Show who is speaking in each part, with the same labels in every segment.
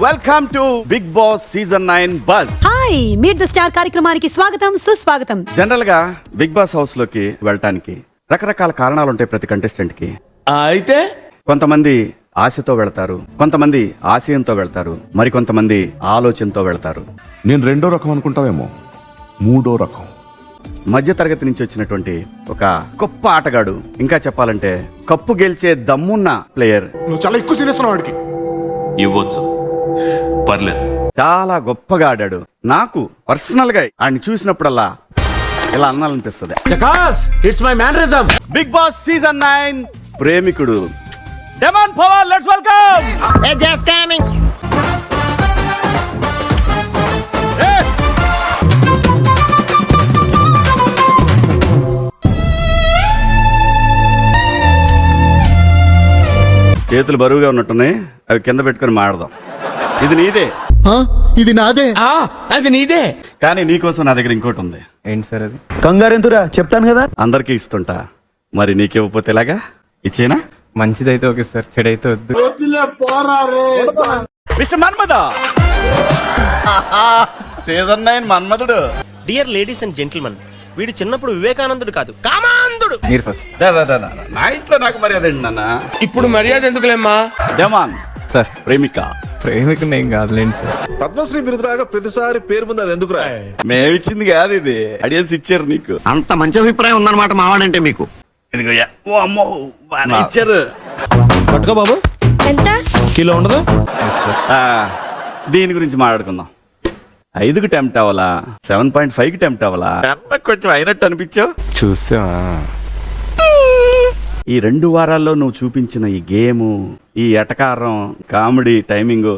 Speaker 1: Welcome to Bigg Boss season 9 buzz.
Speaker 2: Hi, meet the star కార్యక్రమానికి స్వాగతం సుస్వాగతం.
Speaker 1: General గా బిగ్ బాస్ హౌస్ లోకి వెళ్ళటానికి రకరకాల కారణాలు ఉంటాయి ప్రతి కంటెస్టెంట్ కి.
Speaker 3: అయితే
Speaker 1: కొంతమంది ఆశతో వెళ్తారు, కొంతమంది ఆశయంతో వెళ్తారు, మరి కొంతమంది ఆలోచనతో వెళ్తారు.
Speaker 4: నేను రెండో రకం అనుకుంటావేమో, మూడో రకం.
Speaker 1: మధ్య తరగతి నుంచి వచ్చినటువంటి ఒక గొప్ప ఆటగాడు, ఇంకా చెప్పాలంటే కప్పు గెలిచే దమ్మున్న ప్లేయర్.
Speaker 4: నువ్వు చాలా ఎక్కువ సీరియస్ వాడికి.
Speaker 5: ఇవ్వచ్చు, పర్లేదు.
Speaker 1: చాలా గొప్పగా ఆడాడు. నాకు పర్సనల్ గా ఆయన్ని చూసినప్పుడల్లా ఇలా అనాలనిపిస్తుంది.
Speaker 3: It's my mannerism.
Speaker 1: Big Boss season 9 ప్రేమికుడు demon power. Let's welcome.
Speaker 6: Just coming.
Speaker 1: చేతులు బరువుగా ఉన్నట్టున్నాయి, అవి కింద పెట్టుకుని మాడదాం. ఇది నీదే,
Speaker 4: ఇది నాదే.
Speaker 3: అది నీదే.
Speaker 1: కానీ నీకోసం నా దగ్గర ఇంకోటి ఉంది.
Speaker 7: ఏంటి సార్ అది?
Speaker 8: కంగారెంతురా చెప్తాను కదా.
Speaker 1: అందరికీ ఇస్తుంటా, మరి నీకివ్వకపోతే ఎలాగా? ఇచ్చేనా?
Speaker 7: మంచిదైతే ఓకే సార్, చెడైతే వద్దు.
Speaker 1: మిస్టర్ మన్మద, సీజన్ 9 మన్మధుడు.
Speaker 6: డియర్ లేడీస్ అండ్ జెంటిల్మెన్, వీడు చిన్నప్పుడు వివేకానందుడు కాదు, కామాంధుడు.
Speaker 7: మీరు ఫస్ట్.
Speaker 1: నా ఇంట్లో నాకు మర్యాద ఏంటి నాన్న?
Speaker 3: ఇప్పుడు మర్యాద ఎందుకులేమ్మా?
Speaker 1: Demon
Speaker 7: sir,
Speaker 1: ప్రేమిక.
Speaker 7: ప్రేమికుని ఏం కాదులేండి సార్.
Speaker 4: పద్మశ్రీ బిరుదురాగా ప్రతిసారి పేరు ముందు అది ఎందుకురా?
Speaker 1: మేమిచ్చింది కాదు, ఇది ఆడియన్స్ ఇచ్చారు నీకు.
Speaker 8: అంత మంచి అభిప్రాయం ఉందన్నమాట మావాడంటే మీకు.
Speaker 1: ఇదిగోయ్యా. ఓ అమ్మో, బాగా ఇచ్చారు.
Speaker 3: పట్టుకో బాబు.
Speaker 2: ఎంత
Speaker 3: కిలో ఉండదు.
Speaker 1: ఆ, దీని గురించి మాట్లాడుకుందాం. 5కి టెంప్ట్ అవ్వాలా, 7.5కి టెంప్ట్ అవ్వాలా? కొంచెం అయినట్టు అనిపించావు.
Speaker 7: చూసావా?
Speaker 1: ఈ 2 వారాల్లో నువ్వు చూపించిన ఈ గేము, ఈ ఎటకారం, కామెడీ, టైమింగ్,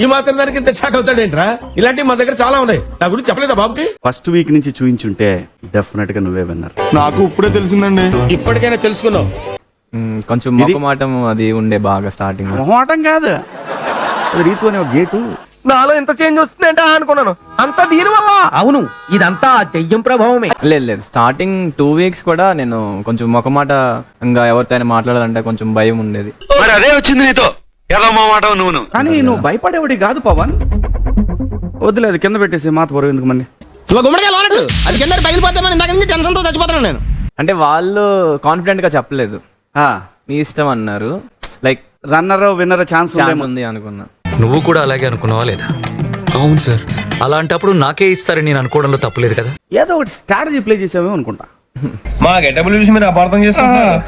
Speaker 3: ఈ మాత్రం దానికి ఇంత షాక్ అవుతాడేంట్రా? ఇలాంటివి మా దగ్గర చాలా ఉన్నాయి. నా గురించి చెప్పలేదా బాబుకి?
Speaker 1: ఫస్ట్ వీక్ నుంచి చూయించుంటే డెఫినెట్ గా నువ్వే విన్నర్.
Speaker 4: నాకు ఇప్పుడే తెలిసిందండి.
Speaker 3: ఇప్పటికైనా తెలుసుకున్నావు.
Speaker 7: కొంచెం మొక్కమాటం అది ఉండే బాగా స్టార్టింగ్.
Speaker 1: మొహమాటం కాదు, అది రీతు అనే ఒక గేటు.
Speaker 8: నాలో ఎంత చేంజ్ వస్తుందంటే అనుకున్నాను. అంత దీని వల్ల. అవును, ఇదంతా దెయ్యం ప్రభావమే.
Speaker 7: లేదు, స్టార్టింగ్ 2 వీక్స్ కూడా నేను కొంచెం మొక్కమాట, ఇంకా ఎవరితో అయినా మాట్లాడాలంటే కొంచెం భయం ఉండేది.
Speaker 5: మరి అదే వచ్చింది నీతో. ఎలా మాట నువ్వు?
Speaker 1: కానీ నువ్వు భయపడేవాడి కాదు పవన్. వద్దులేదు, కింద పెట్టేసి మాత బరువు ఎందుకు మళ్ళీ.
Speaker 6: అది కింద పగిలిపోతామని ఇందాక నుంచి టెన్షన్ తో చచ్చిపోతున్నాను నేను.
Speaker 7: అంటే వాళ్ళు కాన్ఫిడెంట్ గా చెప్పలేదు, నీ ఇష్టం అన్నారు. లైక్
Speaker 1: రన్నర్ విన్నర్ ఛాన్స్
Speaker 7: ఉంది అనుకున్నా.
Speaker 9: నువ్వు కూడా అలాగే అనుకున్నావా లేదా? అవును సార్, అలాంటప్పుడు నాకే ఇస్తారని నేను అనుకోవడంలో తప్పులేదు కదా.
Speaker 1: ఏదో ఒకటి స్ట్రాటజీ ప్లే చేసావే అనుకుంటా.
Speaker 8: మా గెటబుల్ చూసి మీరు అపార్థం చేసుకుంటున్నారు.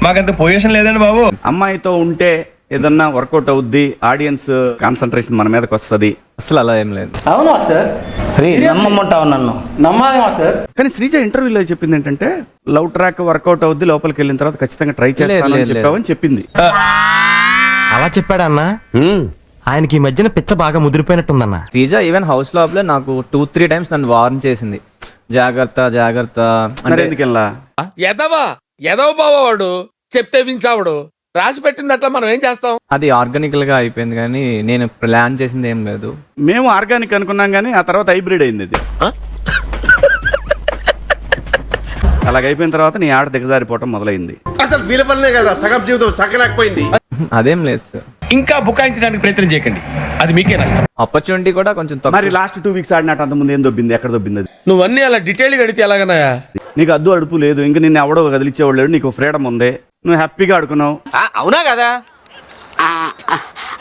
Speaker 8: మాకంత పొజిషన్ లేదండి బాబు.
Speaker 1: అమ్మాయితో ఉంటే ఏదన్నా వర్కౌట్ అవుద్ది, ఆడియన్స్ కాన్సన్ట్రేషన్ మన మీదకి వస్తుంది.
Speaker 7: అసలు అలా ఏం లేదు.
Speaker 8: అవును మాస్టర్, నమ్మమంటావు నన్ను? నమ్మాలి మాస్టర్.
Speaker 1: కానీ శ్రీజ ఇంటర్వ్యూలో చెప్పింది ఏంటంటే, లవ్ ట్రాక్ వర్కౌట్ అవుద్ది, లోపలికి వెళ్ళిన తర్వాత ఖచ్చితంగా ట్రై చేస్తానని చెప్పావని చెప్పింది.
Speaker 8: అలా చెప్పాడన్నా? ఆయనకి ఈ మధ్యన పిచ్చ బాగా ముదిరిపోయినట్టుందన్న.
Speaker 7: శ్రీజ ఈవెన్ హౌస్ లోపల నాకు 2-3 టైమ్స్ నన్ను వార్న్ చేసింది, జాగ్రత్త జాగ్రత్త.
Speaker 1: మరి ఎందుకెళ్ళా?
Speaker 3: ఎదవ బావాడు చెప్తే వించావుడు. రాసి పెట్టింది అట్లా మనం ఏం చేస్తాం?
Speaker 7: అది ఆర్గానికల్ గా అయిపోయింది, కానీ నేను ప్లాన్ చేసింది ఏం లేదు.
Speaker 1: మేము ఆర్గానిక్ అనుకున్నాం, కానీ ఆ తర్వాత హైబ్రిడ్ అయింది ఇది. అలాగైపోయిన తర్వాత నీ ఆడ దిగజారిపోవటం మొదలైంది.
Speaker 3: అసలు వీళ్ళ పనులే కదా, సగం జీవితం సగలేకపోయింది.
Speaker 7: అదేం లేదు సార్.
Speaker 8: ఇంకా బుకాయించడానికి ప్రయత్నం చేయకండి, అది మీకే నష్టం.
Speaker 7: ఆపర్చునిటీ కూడా కొంచెం
Speaker 1: మరి
Speaker 7: తక్కువ.
Speaker 1: లాస్ట్ 2 వీక్స్ ఆడినట్టు అంత ముందు ఏం దొబ్బింది, ఎక్కడ దొబ్బింది అది?
Speaker 3: నువ్వన్నీ అలా డీటెయిల్ గా అడిగితే ఎలాగన్నాయా?
Speaker 1: నీకు అద్దు అడుపు లేదు, ఇంకా నిన్ను ఎవడో కదిలిచ్చేవాడు లేడు, నీకు ఫ్రీడమ్ ఉంది, నువ్వు హ్యాపీగా ఆడుకున్నావు.
Speaker 6: అవునా కదా?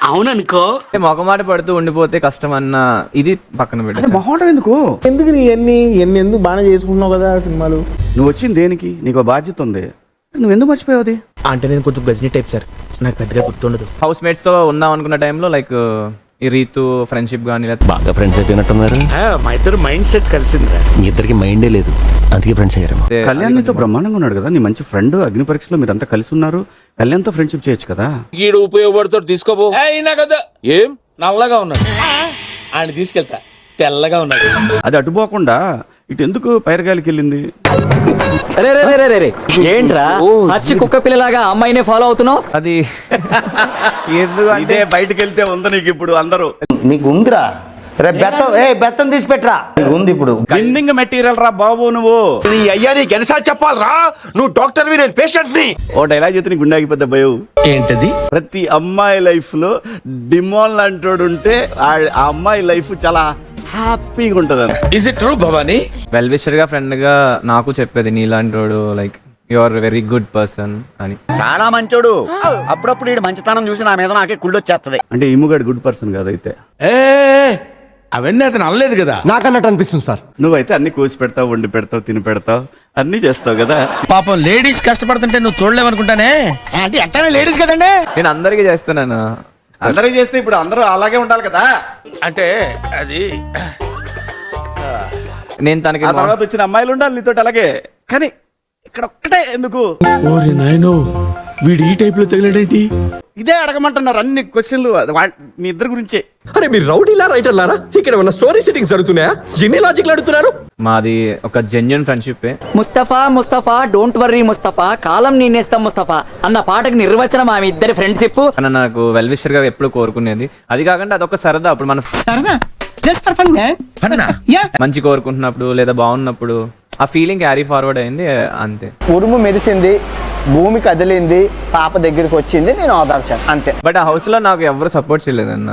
Speaker 6: అవుననుకో.
Speaker 7: మొగమాట పడుతూ ఉండిపోతే కష్టం అన్న ఇది పక్కన పెట్టి
Speaker 1: మొహమాటం ఎందుకు?
Speaker 8: ఎందుకు నీ ఎన్ని ఎందుకు బాగా చేసుకుంటున్నావు కదా సినిమాలు.
Speaker 1: నువ్వు వచ్చింది దేనికి? నీకు బాధ్యత ఉంది, నువ్వు ఎందుకు మర్చిపోయావు అది?
Speaker 6: అంటే నేను కొంచెం గజనీ టైప్ సార్, నాకు పెద్దగా గుర్తుండదు.
Speaker 7: హౌస్ మేట్స్ తో ఉందాం అనుకున్న టైంలో లైక్ ఈ రీతు ఫ్రెండ్షిప్ కానీ
Speaker 8: బాగా ఫ్రెండ్స్ అయిపోయినట్టున్నారు.
Speaker 6: మా ఇద్దరు మైండ్ సెట్ కలిసిందిరా.
Speaker 8: మీ ఇద్దరికి మైండే లేదు, అందుకే ఫ్రెండ్స్ అయ్యారేమో.
Speaker 1: కళ్యాణ్ నీతో బ్రహ్మాండంగా ఉన్నాడు కదా, నీ మంచి ఫ్రెండ్. అగ్ని పరీక్షలో మీరంతా కలిసి ఉన్నారు, కళ్యాణ్తో ఫ్రెండ్షిప్ చేయొచ్చు కదా.
Speaker 3: ఈడు ఉపయోగపడుతాడు, తీసుకోబో. అయినా కదా ఏం నల్లగా ఉన్నాడు, ఆయన తీసుకెళ్తా. తెల్లగా ఉన్నాడు.
Speaker 1: అది అటుపోకుండా ఇటు ఎందుకు పైరగాలికి వెళ్ళింది?
Speaker 8: ఏంట్రా పచ్చి కుక్క పిల్లలాగా అమ్మాయినే ఫాలో అవుతున్నావు?
Speaker 7: అది ఎందుకు అంటే
Speaker 1: ఇదే బయటకు వెళ్తే ఉంది నీకు ఇప్పుడు అందరూ.
Speaker 8: నీకు ఉందిరా, బెత్తం తీసి పెట్టరా ఉంది ఇప్పుడు.
Speaker 1: బిల్డింగ్ మెటీరియల్ రా బాబు నువ్వు.
Speaker 8: నీ అయ్యా నీకు ఎన్నిసార్లు చెప్పాలరా, నువ్వు డాక్టర్వి నేను పేషెంట్ ని.
Speaker 1: ఓ డైలాగ్ చేతి నీ గుండె ఆగిపోద్ది భయం.
Speaker 3: ఏంటది?
Speaker 1: ప్రతి అమ్మాయి లైఫ్ లో డిమోల్ లాంటోడు ఉంటే ఆ అమ్మాయి లైఫ్ చాలా హ్యాపీగా ఉంటది అని.
Speaker 3: Is it true Bhavani?
Speaker 7: Well wisher గా ఫ్రెండ్ గా నాకు చెప్పేది నీలాంటి వాడు like you are very good person అని.
Speaker 10: చాలా మంచోడు. అప్పుడప్పుడు ఈ మంచితనం చూసి నా మీద నాకే కుళ్ళొచ్చేస్తది.
Speaker 1: అంటే ఇమ్ముగాడు గుడ్ పర్సన్ కాదు అయితే.
Speaker 3: అవన్నీ అతను అనలేదు కదా.
Speaker 8: నాకన్నట్టు అనిపిస్తుంది సార్.
Speaker 1: నువ్వైతే అన్ని కోసి పెడతావు, వండి పెడతావు, తిని పెడతావు, అన్ని చేస్తావు కదా.
Speaker 3: పాపం లేడీస్ కష్టపడుతుంటే నువ్వు చూడలేవనుకుంటానే.
Speaker 8: అంటే ఎట్టనే లేడీస్ కదండి.
Speaker 7: నేను అందరికీ చేస్తున్నాను.
Speaker 1: అందరూ చేస్తే ఇప్పుడు అందరూ అలాగే ఉండాలి కదా.
Speaker 3: అంటే అది
Speaker 7: నేను తనకి
Speaker 1: ఆ తర్వాత వచ్చిన అమ్మాయిలు ఉండాలి నీతో అలాగే. కానీ ఇక్కడ ఒక్కటే ఎందుకు
Speaker 3: ఓరి నాయనో వీడు ఈ టైప్ లో తగిలాడేంటి?
Speaker 1: ఇదే అడగమంటున్నారు అన్ని క్వశ్చన్లు మీ ఇద్దరు గురించే.
Speaker 6: అరే మీరు రౌడీలా రైటర్లారా? ఇక్కడ ఉన్న స్టోరీ సెట్టింగ్స్ జరుగుతున్నాయా? ఎన్ని లాజిక్లు అడుగుతున్నారు?
Speaker 7: మాది ఒక genuine friendship.
Speaker 11: Mustafa don't worry Mustafa, కాలం నేనేస్తాం ముస్తఫా అన్న పాటకు నిర్వచనం ఆమె ఇద్దరి ఫ్రెండ్షిప్.
Speaker 7: నాకు వెల్ విషర్ గా ఎప్పుడు కోరుకునేది. అది కాకుండా అదొక సరదా. అప్పుడు మన మంచి కోరుకుంటున్నప్పుడు లేదా బాగున్నప్పుడు ఆ ఫీలింగ్ క్యారీ ఫార్వర్డ్ అయింది అంతే.
Speaker 8: ఉరుము మెరిసింది, భూమి కదిలింది, పాప దగ్గరికి వచ్చింది, నేను ఓదార్చాను అంతే.
Speaker 7: బట్ ఆ హౌస్ లో నాకు ఎవరు సపోర్ట్ చేయలేదన్న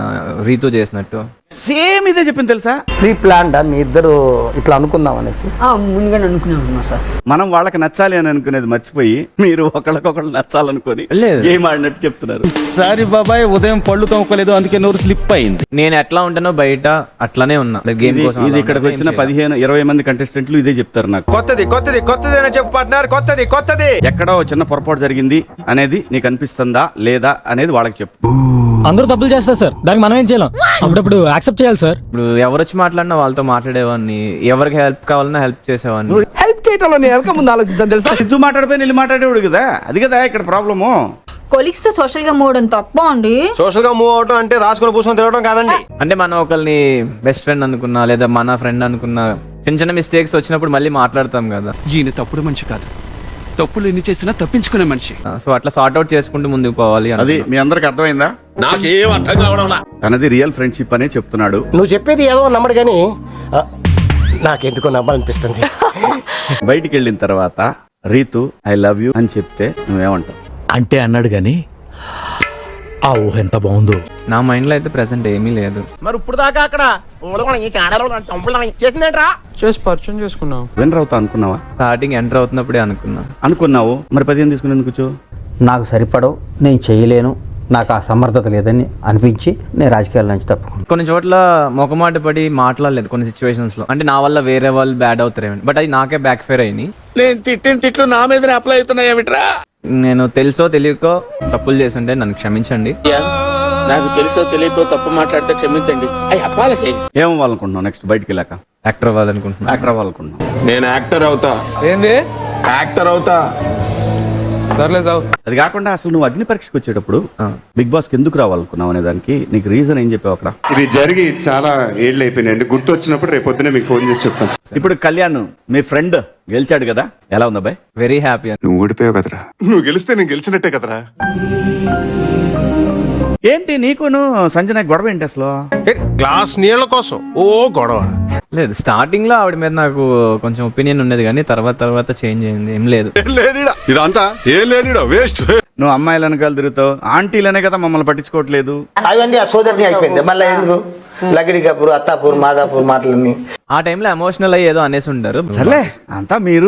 Speaker 7: రీతు చేసినట్టు.
Speaker 1: సేమ్ ఇదే చెప్పింది తెలుసా.
Speaker 8: ప్రీ ప్లాన్డ్ మీ ఇద్దరు ఇట్లా అనుకుందాం అనేసి
Speaker 11: ముందుగానే అనుకున్నాను సార్.
Speaker 1: మనం వాళ్ళకి నచ్చాలి అని అనుకునేది మర్చిపోయి మీరు ఒకళ్ళకొకళ్ళు నచ్చాలనుకొని
Speaker 7: లేదు.
Speaker 1: గేమ్ ఆడినట్టు చెప్తున్నారు.
Speaker 3: సారీ బాబాయ్, ఉదయం పళ్ళు తోముకోలేదు అందుకే నోరు స్లిప్ అయింది.
Speaker 7: నేను ఎట్లా ఉంటానో బయట అట్లానే ఉన్నా. గేమ్ కోసం
Speaker 1: ఇది ఇక్కడికి వచ్చిన 15-20 మంది కంటెస్టెంట్లు ఇదే చెప్తారు నాకు.
Speaker 6: కొత్తది అని చెప్పు పార్ట్నర్, కొత్తది.
Speaker 1: ఎక్కడో చిన్న పొరపాటు జరిగింది అనేది నీకు అనిపిస్తుందా లేదా అనేది వాళ్ళకి చెప్పు.
Speaker 12: అందరూ తప్పులు చేస్తారు సార్, దానికి మనం ఏం చేయలేం. అప్పుడప్పుడు యాక్సెప్ట్ చేయాలి సార్.
Speaker 7: ఇప్పుడు ఎవరు వచ్చి మాట్లాడినా వాళ్ళతో మాట్లాడేవాడిని, ఎవరికి హెల్ప్ కావాలన్నా హెల్ప్ చేసేవాడిని.
Speaker 8: హెల్ప్ చేయటంలో నేను వెనక ముందు ఆలోచించాను తెలుసా.
Speaker 1: ఇద్దరు మాట్లాడిపోయి నిల్లు మాట్లాడేవాడు కదా, అది కదా ఇక్కడ ప్రాబ్లము.
Speaker 11: కొలీగ్స్ తో సోషల్ గా మూవ్ తప్ప అండి.
Speaker 6: సోషల్ గా మూవ్ అవటం అంటే రాసుకుని పూసుకొని తిరగడం కాదండి.
Speaker 7: అంటే మనం ఒకరిని బెస్ట్ ఫ్రెండ్ అనుకున్నా లేదా మన ఫ్రెండ్ అనుకున్నా చిన్న చిన్న మిస్టేక్స్ వచ్చినప్పుడు మళ్ళీ మాట్లాడతాం కదా.
Speaker 12: ఈయన తప్పుడు మనిషి కాదు, తప్పులు ఎన్ని చేసినా తప్పించుకునే మనిషి.
Speaker 7: సో అట్లా సార్ట్ అవుట్ చేసుకుంటూ ముందుకు పోవాలి.
Speaker 1: అది మీ అందరికి అర్థమైందా?
Speaker 3: నాకేం అర్థం కావడం.
Speaker 1: తనది రియల్ ఫ్రెండ్షిప్ అనే చెప్తున్నాడు.
Speaker 8: నువ్వు చెప్పేది ఏదో నమ్మడు కానీ నాకెందుకో నమ్మాలనిపిస్తుంది.
Speaker 1: బయటికి వెళ్ళిన తర్వాత రీతు ఐ లవ్ యూ అని చెప్తే నువ్వేమంటావు?
Speaker 3: అంటే అన్నాడు గాని ఆ ఊహ ఎంత బాగుందో.
Speaker 7: నా మైండ్ లో అయితే ప్రెసెంట్ ఏమీ లేదు.
Speaker 8: మరి ఇప్పుడు దాకా అక్కడ చేసిందేంట్రా?
Speaker 12: చేసి పరిచయం చేసుకున్నాం.
Speaker 1: విన్నర్ అవుతా అనుకున్నావా?
Speaker 7: స్టార్టింగ్ ఎంటర్ అవుతున్నప్పుడే
Speaker 1: అనుకున్నావు. మరి 15 తీసుకుని ఎందుకు కూర్చో?
Speaker 11: నాకు సరిపడవు, నేను చేయలేను, నాకు ఆ సమర్థత లేదని అనిపించి నేను రాజకీయాల నుంచి తప్పుకున్నాను.
Speaker 7: కొన్ని చోట్ల మొకమాట పడి మాట్లాడలేదు కొన్ని సిచ్యువేషన్స్ లో. అంటే నా వల్ల వేరే వాళ్ళు బ్యాడ్ అవుతారేమో, బట్ అది నాకే బ్యాక్ ఫైర్ అయినాయి.
Speaker 3: నేను తిట్టిన తిట్లు నా మీద అప్లై అవుతున్నాయేమిట్రా?
Speaker 7: నేను తెలుసో తెలియకో తప్పులు చేస్తుంటే నన్ను క్షమించండి.
Speaker 3: నాకు తెలుసో తెలియకో తప్పు మాట్లాడితే క్షమించండి.
Speaker 1: ఏమవ్వాలనుకుంటున్నావు నెక్స్ట్ బయటికి వెళ్ళాక?
Speaker 7: యాక్టర్ అవ్వాలనుకుంటున్నాను.
Speaker 1: యాక్టర్ అవ్వాలనుకుంటున్నావు?
Speaker 6: నేను యాక్టర్ అవుతా.
Speaker 12: ఏంది
Speaker 6: యాక్టర్ అవుతా.
Speaker 12: సర్లే సావు.
Speaker 1: అది కాకుండా అసలు నువ్వు అగ్ని పరీక్షకు వచ్చేటప్పుడు బిగ్ బాస్ కి ఎందుకు రావాలనుకున్నావు అనే దానికి నీకు రీజన్ ఏం చెప్పావు అక్కడ?
Speaker 4: ఇది జరిగి చాలా ఏళ్ళు అయిపోయినాయండి. గుర్తు వచ్చినప్పుడు రేపు పొద్దునే మీకు ఫోన్ చేసి చెప్తాను.
Speaker 1: ఇప్పుడు కళ్యాణ్ మీ ఫ్రెండ్ గెలిచాడు కదా, ఎలా ఉంది అబ్బాయి?
Speaker 7: Very happy.
Speaker 4: నువ్వు ఓడిపోయావు కదరా. నువ్వు గెలిస్తే నేను గెలిచినట్టే కదరా.
Speaker 1: ఏంటి నీకును సంజన గొడవ ఏంటి అసలు?
Speaker 6: గ్లాస్ నీళ్ళ కోసం ఓ గొడవ
Speaker 7: లేదు. స్టార్టింగ్ లో ఆవిడ మీద నాకు కొంచెం ఒపీనియన్ ఉండేది కానీ తర్వాత చేంజ్ అయింది. ఏం లేదు.
Speaker 4: ఇదంతా ఏం లేదు, వేస్ట్.
Speaker 1: నువ్వు అమ్మాయిల వెనకాల తిరుగుతావు, ఆంటీలనే కదా మమ్మల్ని పట్టించుకోవట్లేదు.
Speaker 8: అవన్నీ ఆ సోదరిని అయిపోయింది. మళ్ళీ ఎందుకు లగిడి కపూర్, అత్తాపూర్, మాదాపూర్ మాటలన్నీ
Speaker 7: ఆ టైంలో ఎమోషనల్ అయ్యి ఏదో అనేసి ఉంటారు.
Speaker 1: సర్లే అంతా మీరు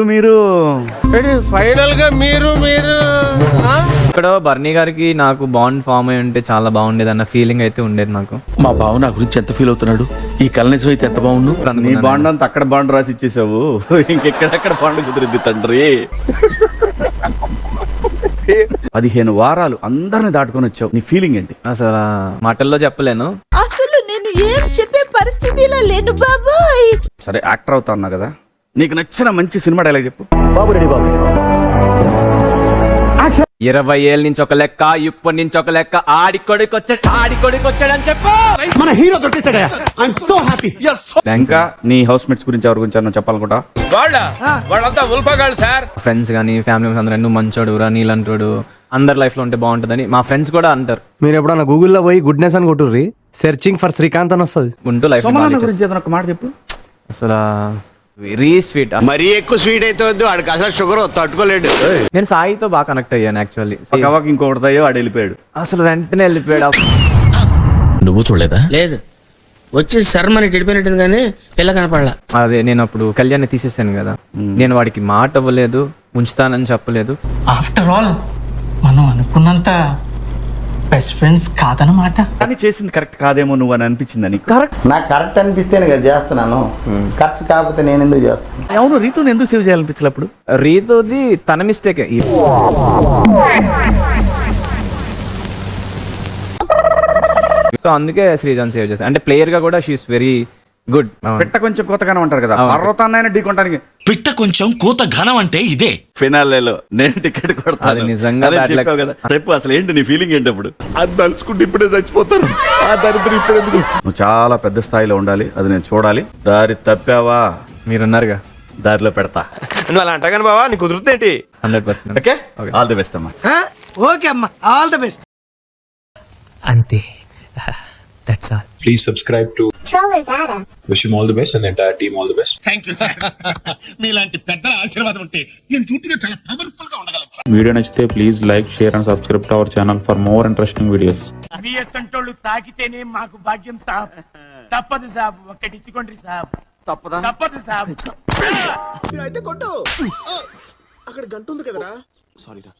Speaker 6: ఫైనల్ గా మీరు
Speaker 7: ఇక్కడ బర్నీ గారికి నాకు బాండ్ ఫామ్ అయి ఉంటే చాలా బాగుండేది అన్న ఫీలింగ్ అయితే ఉండేది నాకు.
Speaker 3: మా బావ నా గురించి ఎంత ఫీల్ అవుతున్నాడు, ఈ కళ నిజం అయితే ఎంత బాగుండు.
Speaker 1: నీ బాండ్ అంతా అక్కడ బాండ్ రాసి ఇచ్చేసావు, ఇంకెక్కడెక్కడ బాండ్ కుదిరింది తండ్రి. 15 వారాలు అందరిని దాటుకొని వచ్చావు, నీ ఫీలింగ్ ఏంటి?
Speaker 7: అసలు మాటల్లో చెప్పలేను.
Speaker 2: అసలు నేను ఏం చెప్పే పరిస్థితిలో లేను బాబాయ్.
Speaker 1: సరే యాక్టర్ అవుతా అన్నా కదా, నీకు నచ్చిన మంచి సినిమా డైలాగ్ చెప్పు.
Speaker 8: బాబు రెడీ బాబు.
Speaker 7: 20 ఏళ్ళ నుంచి ఒక లెక్క, ఇప్పటి నుంచి ఒక లెక్క. ఆడి కొడుకు వచ్చాడని చెప్పు.
Speaker 8: మన హీరో దొరికేశాడు. I am so happy.
Speaker 1: ఇంకా నీ హౌస్ మేట్స్ గురించి ఎవరి గురించి అన్న చెప్పాలనుకుంటా?
Speaker 3: వాళ్ళంతా ఉల్ఫగాళ్ళు సార్.
Speaker 7: ఫ్రెండ్స్ కానీ ఫ్యామిలీ మెంబర్స్ అందరూ నువ్వు మంచోడు రా, నీలంటోడు అందరి లైఫ్ లో ఉంటే బాగుంటుందని మా ఫ్రెండ్స్ కూడా అంటారు.
Speaker 12: మీరు ఎప్పుడన్నా గూగుల్లో పోయి గుడ్నెస్ అని కొట్టుర్రి,
Speaker 8: సెర్చింగ్ ఫర్ శ్రీకాంత్ అని వస్తుంది.
Speaker 7: ఉంటూ లైఫ్
Speaker 1: సోమనాన్న గురించి ఏదైనా ఒక మాట చెప్పు.
Speaker 7: అసలు వెరీ స్వీట్.
Speaker 10: మరీ ఎక్కువ స్వీట్ అయితే వద్దు, ఆడికి అసలు షుగర్ తట్టుకోలేడు.
Speaker 7: నేను సాయితో బాగా కనెక్ట్ అయ్యాను యాక్చువల్లీ.
Speaker 1: కవకి ఇంకొకటితో వాడు వెళ్ళిపోయాడు.
Speaker 7: అసలు వెంటనే వెళ్ళిపోయాడు.
Speaker 9: నువ్వు చూడలేదా?
Speaker 6: లేదు వచ్చి శర్మని గడిపోయినట్టుంది కానీ పిల్ల కనపడలా.
Speaker 7: అదే నేను అప్పుడు కళ్యాణ్ని తీసేసాను కదా, నేను వాడికి మాట ఇవ్వలేదు, ఉంచుతానని చెప్పలేదు.
Speaker 12: ఆఫ్టర్ ఆల్ మనం అనుకున్నంత బెస్ట్ ఫ్రెండ్స్ కాదనమాట.
Speaker 1: కానీ చేసింది కరెక్ట్ కాదేమో నువ్వు అని అనిపించింది నీకు?
Speaker 7: కరెక్ట్.
Speaker 10: నాకు కరెక్ట్ అనిపిస్తేనే కదా చేస్తున్నాను, కరెక్ట్ కాకపోతే నేను ఎందుకు చేస్తాను?
Speaker 1: అవును, రీతుని ఎందుకు సేవ్ చేయాలనిపించలే అప్పుడు?
Speaker 7: రీతోది తన మిస్టేకే. సో అందుకే శ్రీజాన్ సేవ్ చేశాను. అంటే ప్లేయర్ గా కూడా షీఈస్ వెరీ గుడ్.
Speaker 1: పెట్ట కొంచెం కోతగానే ఉంటారు కదా, పర్వతాన్నైనా ఢీ కొనడానికి.
Speaker 5: పిట్ట కొంచెం కూత ఘనం అంటే ఇదే.
Speaker 1: ఫినాలేలో నేను టికెట్ కొడతాను.
Speaker 7: అది నిజంగా
Speaker 1: అదే
Speaker 7: bad luck.
Speaker 1: చెప్పావు కదా. చెప్పు అసలు ఏంటి నీ ఫీలింగ్ ఏంటి అప్పుడు? అది తలుచుకుంటే ఇప్పుడే చచ్చిపోతాను. ఆ దరిద్రం ఇప్పుడు ఎందుకు? నువ్వు చాలా పెద్ద స్థాయిలో ఉండాలి, అది నేను చూడాలి. దారి తప్పావా
Speaker 7: మీరున్నారుగా,
Speaker 1: దారిలో పెడతా.
Speaker 6: నువ్వు అలా అంటాగాని బావా నీకు కుదురుతుందేంటి?
Speaker 7: 100%.
Speaker 1: ఓకే, ఆల్ ది బెస్ట్ అమ్మా.
Speaker 12: ఓకే అమ్మా, ఆల్ ద బెస్ట్.
Speaker 9: అంతే. That's all.
Speaker 5: Please subscribe to wish you all the best and entire team all the best.
Speaker 3: మీలాంటి పెద్దల ఆశీర్వాదం ఉంటే నేను చూపుగా చాలా పవర్ఫుల్ గా ఉండగలను.
Speaker 5: వీడియో నచ్చితే please like, share and subscribe to our channel for more interesting videos.
Speaker 12: తాకితేనే మాకు భాగ్యం సాబ్. తప్పదు సాబ్, ఒక్కటిచ్చుకోండి సాబ్. తప్పదు సాబ్.
Speaker 3: అయితే కొట్టు. అక్కడ గంట ఉంది కదరా. సారీ రా.